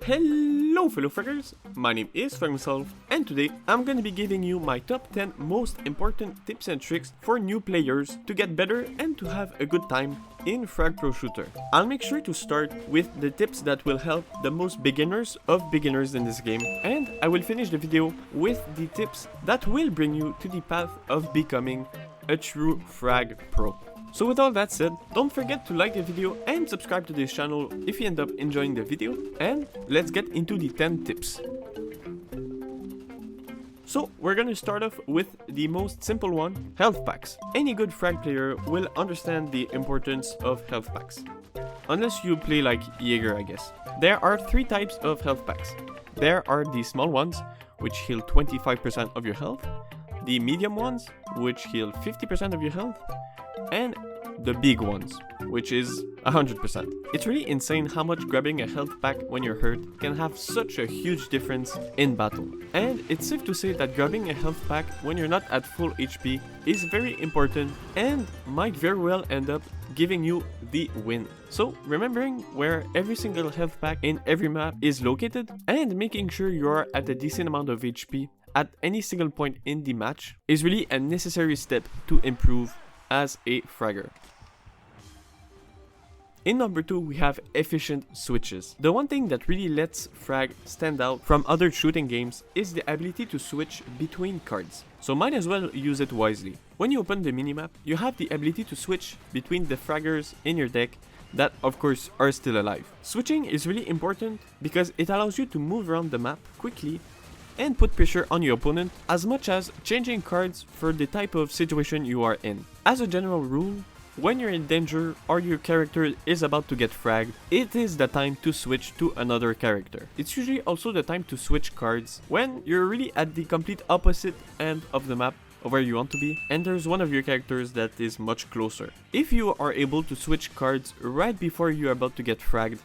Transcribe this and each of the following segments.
Hello fellow fraggers, my name is Frag myself, and today I'm gonna be giving you my top 10 most important tips and tricks for new players to get better and to have a good time in FragProShooter. I'll make sure to start with the tips that will help the most beginners of beginners in this game, and I will finish the video with the tips that will bring you to the path of becoming a true Frag Pro. So with all that said, don't forget to like the video and subscribe to this channel if you end up enjoying the video, and let's get into the 10 tips. So we're gonna start off with the most simple one, health packs. Any good frag player will understand the importance of health packs. Unless you play like Jaeger, I guess. There are 3 types of health packs. There are the small ones, which heal 25% of your health, the medium ones, which heal 50% of your health, and the big ones, which is 100%. It's really insane how much grabbing a health pack when you're hurt can have such a huge difference in battle. And it's safe to say that grabbing a health pack when you're not at full HP is very important and might very well end up giving you the win. So remembering where every single health pack in every map is located and making sure you are at a decent amount of HP at any single point in the match is really a necessary step to improve as a fragger. In number 2, we have efficient switches. The one thing that really lets Frag stand out from other shooting games is the ability to switch between cards. So might as well use it wisely. When you open the minimap, you have the ability to switch between the fraggers in your deck that of course are still alive. Switching is really important because it allows you to move around the map quickly and put pressure on your opponent, as much as changing cards for the type of situation you are in. As a general rule, when you're in danger or your character is about to get fragged, it is the time to switch to another character. It's usually also the time to switch cards when you're really at the complete opposite end of the map of where you want to be, and there's one of your characters that is much closer. If you are able to switch cards right before you're about to get fragged,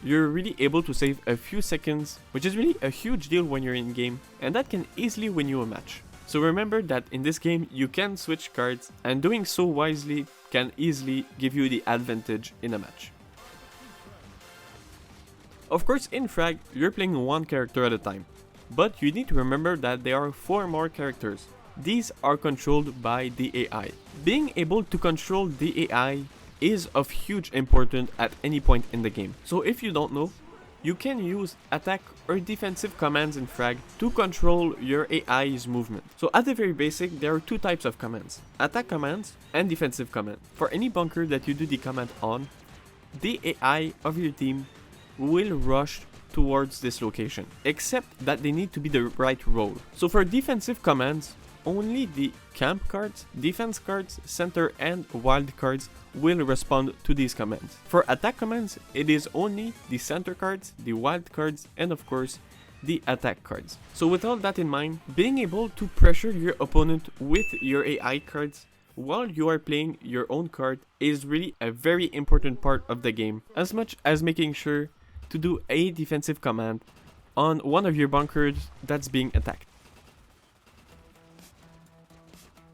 you're really able to save a few seconds, which is really a huge deal when you're in game, and that can easily win you a match. So remember that in this game you can switch cards, and doing so wisely can easily give you the advantage in a match. Of course, in Frag you're playing one character at a time, but you need to remember that there are 4 more characters. These are controlled by the AI. Being able to control the AI is of huge importance at any point in the game. So if you don't know, you can use attack or defensive commands in Frag to control your AI's movement. So at the very basic, there are 2 types of commands, attack commands and defensive command. For any bunker that you do the command on, the AI of your team will rush towards this location, except that they need to be the right role. So for defensive commands, only the camp cards, defense cards, center and wild cards will respond to these commands. For attack commands, it is only the center cards, the wild cards, and of course the attack cards. So with all that in mind, being able to pressure your opponent with your AI cards while you are playing your own card is really a very important part of the game, as much as making sure to do a defensive command on one of your bunkers that's being attacked.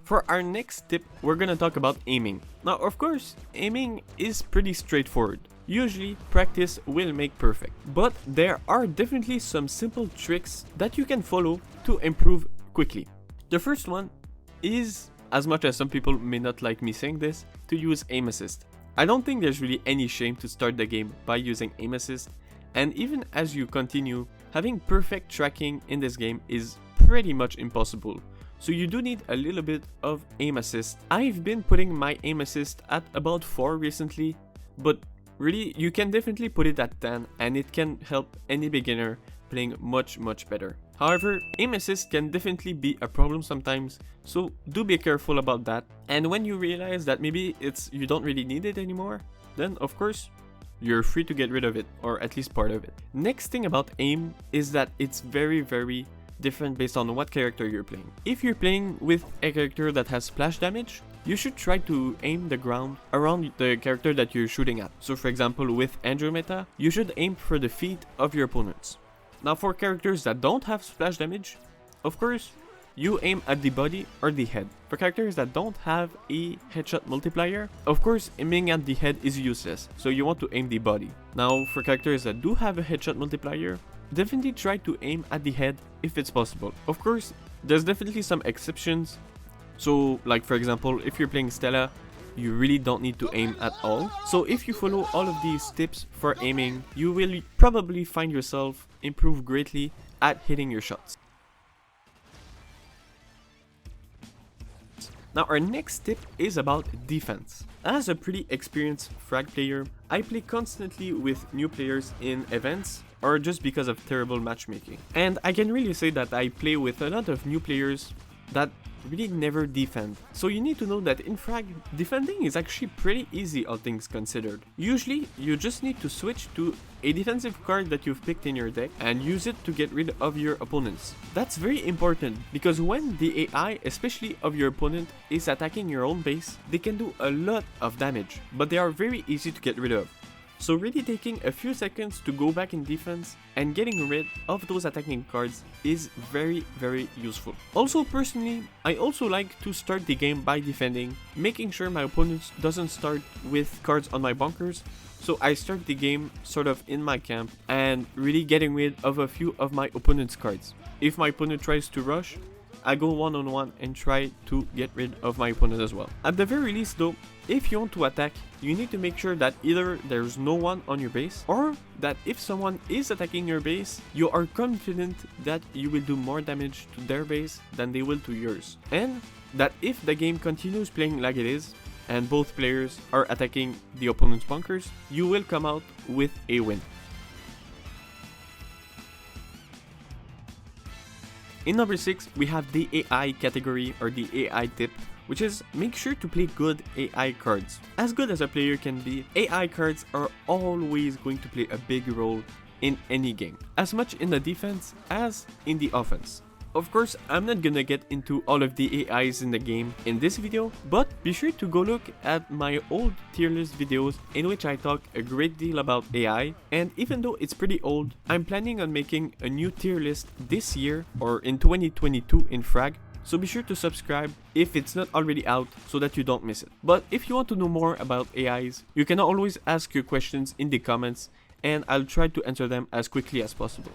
For our next tip, we're gonna talk about aiming. Now, of course, aiming is pretty straightforward. Usually, practice will make perfect. But there are definitely some simple tricks that you can follow to improve quickly. The first one is, as much as some people may not like me saying this, to use aim assist. I don't think there's really any shame to start the game by using aim assist, and even as you continue, having perfect tracking in this game is pretty much impossible. So you do need a little bit of aim assist. I've been putting my aim assist at about 4 recently, but really you can definitely put it at 10 and it can help any beginner playing much better. However, aim assist can definitely be a problem sometimes, so do be careful about that. And when you realize that maybe you don't really need it anymore, then of course you're free to get rid of it, or at least part of it. Next thing about aim is that it's very different based on what character you're playing. If you're playing with a character that has splash damage, you should try to aim the ground around the character that you're shooting at. So for example, with Andromeda, you should aim for the feet of your opponents. Now for characters that don't have splash damage, of course, you aim at the body or the head. For characters that don't have a headshot multiplier, of course aiming at the head is useless, so you want to aim the body. Now for characters that do have a headshot multiplier, definitely try to aim at the head if it's possible. Of course, there's definitely some exceptions. So like for example, if you're playing Stella, you really don't need to aim at all. So if you follow all of these tips for aiming, you will probably find yourself improve greatly at hitting your shots. Now our next tip is about defense. As a pretty experienced frag player, I play constantly with new players in events or just because of terrible matchmaking. And I can really say that I play with a lot of new players that really never defend. So you need to know that in frag, defending is actually pretty easy, all things considered. Usually, you just need to switch to a defensive card that you've picked in your deck and use it to get rid of your opponents. That's very important because when the AI, especially of your opponent, is attacking your own base, they can do a lot of damage, but they are very easy to get rid of. So really taking a few seconds to go back in defense and getting rid of those attacking cards is very useful. Also personally, I also like to start the game by defending, making sure my opponent doesn't start with cards on my bunkers. So I start the game sort of in my camp and really getting rid of a few of my opponent's cards. If my opponent tries to rush, I go one-on-one and try to get rid of my opponent as well. At the very least though, if you want to attack, you need to make sure that either there's no one on your base, or that if someone is attacking your base, you are confident that you will do more damage to their base than they will to yours. And that if the game continues playing like it is, and both players are attacking the opponent's bunkers, you will come out with a win. In number 6, we have the AI category or the AI tip, which is make sure to play good AI cards. As good as a player can be, AI cards are always going to play a big role in any game, as much in the defense as in the offense. Of course, I'm not gonna get into all of the AIs in the game in this video, but be sure to go look at my old tier list videos in which I talk a great deal about AI, and even though it's pretty old, I'm planning on making a new tier list this year or in 2022 in Frag, so be sure to subscribe if it's not already out so that you don't miss it. But if you want to know more about AIs, you can always ask your questions in the comments and I'll try to answer them as quickly as possible.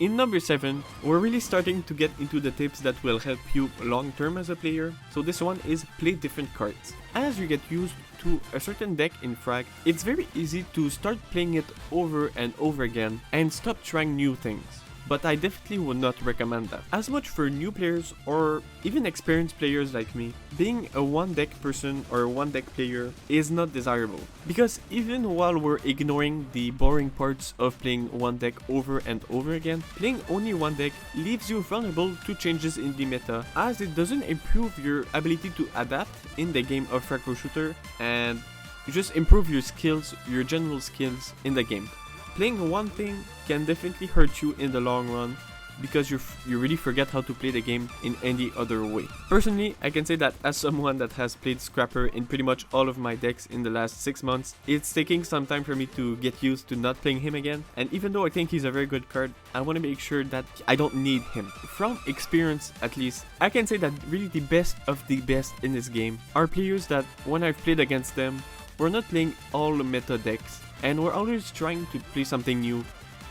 In number 7, we're really starting to get into the tips that will help you long term as a player. So this one is play different cards. As you get used to a certain deck in Frag, it's very easy to start playing it over and over again and stop trying new things. But I definitely would not recommend that. As much for new players or even experienced players like me, being a one deck person or a one deck player is not desirable. Because even while we're ignoring the boring parts of playing one deck over and over again, playing only one deck leaves you vulnerable to changes in the meta, as it doesn't improve your ability to adapt in the game of FragProShooter and you just improve your skills, your general skills in the game. Playing one thing can definitely hurt you in the long run because you really forget how to play the game in any other way. Personally, I can say that as someone that has played Scrapper in pretty much all of my decks in the last 6 months, it's taking some time for me to get used to not playing him again, and even though I think he's a very good card, I want to make sure that I don't need him. From experience at least, I can say that really the best of the best in this game are players that when I've played against them, we're not playing all the meta decks, and we're always trying to play something new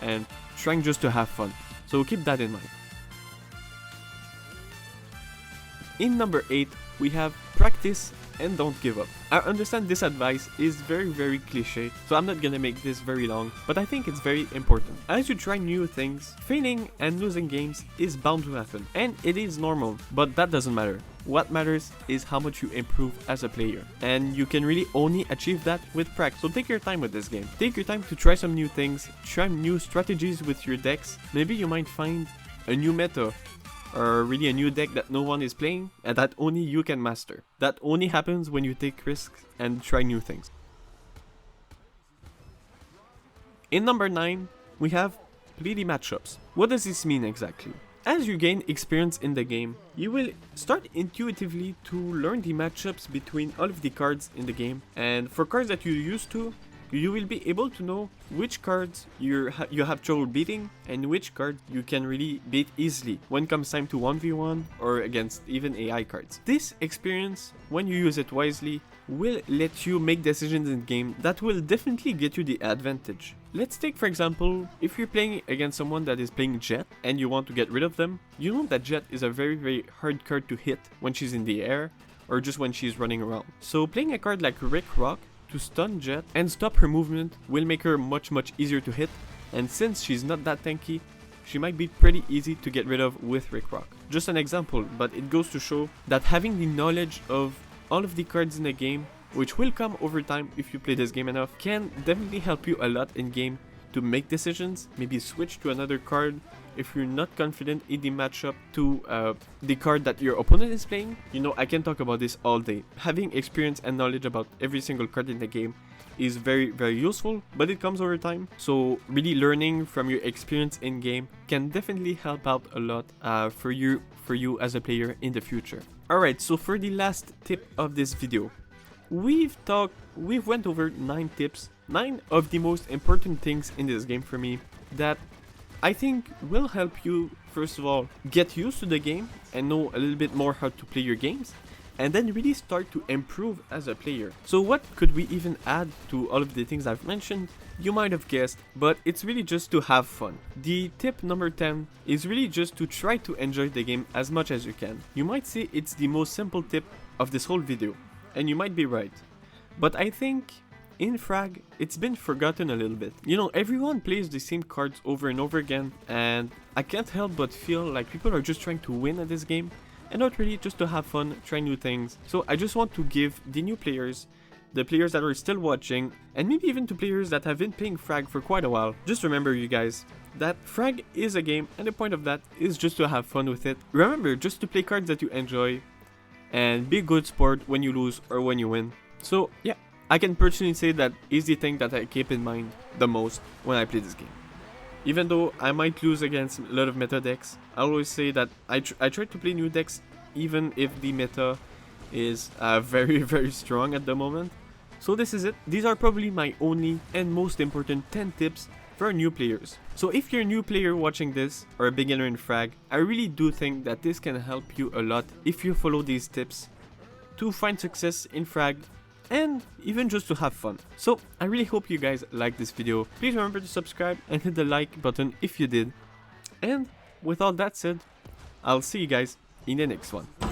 and trying just to have fun. So keep that in mind. In number 8, we have practice and don't give up. I understand this advice is very cliche, so I'm not gonna make this very long, but I think it's very important. As you try new things, failing and losing games is bound to happen, and it is normal, but that doesn't matter. What matters is how much you improve as a player, and you can really only achieve that with practice. So take your time with this game. Take your time to try some new things, try new strategies with your decks. Maybe you might find a new meta, or really a new deck that no one is playing and that only you can master. That only happens when you take risks and try new things. In number 9, we have play the matchups. What does this mean exactly? As you gain experience in the game, you will start intuitively to learn the matchups between all of the cards in the game, and for cards that you're used to, you will be able to know which cards you have trouble beating and which cards you can really beat easily when it comes time to 1v1 or against even AI cards. This experience, when you use it wisely, will let you make decisions in game that will definitely get you the advantage. Let's take for example, if you're playing against someone that is playing Jet and you want to get rid of them, you know that Jet is a very hard card to hit when she's in the air or just when she's running around. So playing a card like Rick Rock to stun Jet and stop her movement will make her much easier to hit, and since she's not that tanky, she might be pretty easy to get rid of with Rick Rock. Just an example, but it goes to show that having the knowledge of all of the cards in the game, which will come over time if you play this game enough, can definitely help you a lot in game to make decisions, maybe switch to another card if you're not confident in the matchup to the card that your opponent is playing. You know, I can talk about this all day. Having experience and knowledge about every single card in the game is very useful, but it comes over time. So really learning from your experience in game can definitely help out a lot for you as a player in the future. Alright, so for the last tip of this video, we've went over 9 tips, 9 of the most important things in this game for me that I think will help you, first of all, get used to the game and know a little bit more how to play your games, and then really start to improve as a player. So what could we even add to all of the things I've mentioned? You might have guessed, but it's really just to have fun. The tip number 10 is really just to try to enjoy the game as much as you can. You might say it's the most simple tip of this whole video, and you might be right. But I think in Frag, it's been forgotten a little bit. You know, everyone plays the same cards over and over again, and I can't help but feel like people are just trying to win at this game, and not really just to have fun, try new things. So I just want to give the new players, the players that are still watching, and maybe even to players that have been playing Frag for quite a while, just remember, you guys, that Frag is a game, and the point of that is just to have fun with it. Remember, just to play cards that you enjoy, and be a good sport when you lose or when you win. So yeah, I can personally say that is the thing that I keep in mind the most when I play this game. Even though I might lose against a lot of meta decks, I always say that I try to play new decks even if the meta is very strong at the moment. So this is it. These are probably my only and most important 10 tips for new players. So if you're a new player watching this or a beginner in Frag, I really do think that this can help you a lot if you follow these tips to find success in Frag and even just to have fun. So I really hope you guys liked this video. Please remember to subscribe and hit the like button if you did. And with all that said, I'll see you guys in the next one.